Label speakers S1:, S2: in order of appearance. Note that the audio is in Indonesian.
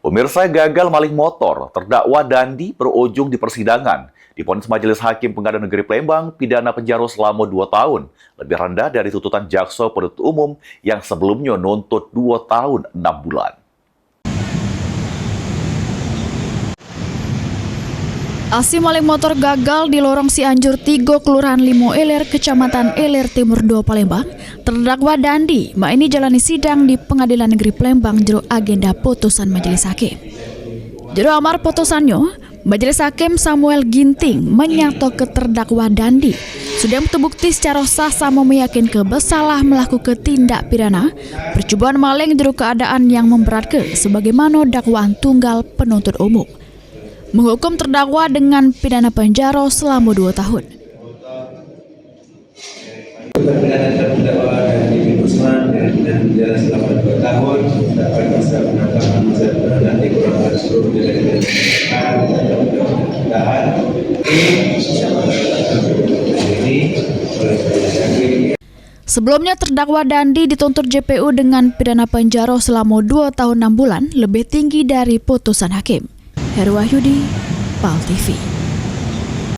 S1: Pemirsa, gagal maling motor, terdakwa Dandi berujung di persidangan. Divonis Majelis Hakim Pengadilan Negeri Palembang pidana penjara selama 2 tahun, lebih rendah dari tuntutan jaksa penuntut umum yang sebelumnya nuntut 2 tahun 6 bulan.
S2: Aksi maling motor gagal di lorong Cianjur 3, Kelurahan Limo Ilir, Kecamatan Ilir Timur 2, Palembang. Terdakwa Dandi ini jalani sidang di Pengadilan Negeri Palembang jero agenda putusan Majelis Hakim. Jero amar putusannya, Majelis Hakim Samuel Ginting menyato ke terdakwa Dandi sudah terbukti secara sah sama meyakinkan bersalah melakukan tindak pidana percobaan maling jero keadaan yang memberatkan sebagaimana dakwaan tunggal penuntut umum. Menghukum terdakwa dengan pidana penjara selama 2 tahun.
S3: Pidana terdakwa Dandi bin Usman dengan pidana penjara selama 2 tahun dapat masa penangkapan masa nanti kurang dari 10 dari tahan ini.
S2: Sebelumnya terdakwa Dandi dituntut JPU dengan pidana penjara selama 2 tahun 6 bulan lebih tinggi dari putusan hakim. Heru Wahyudi, PAL TV.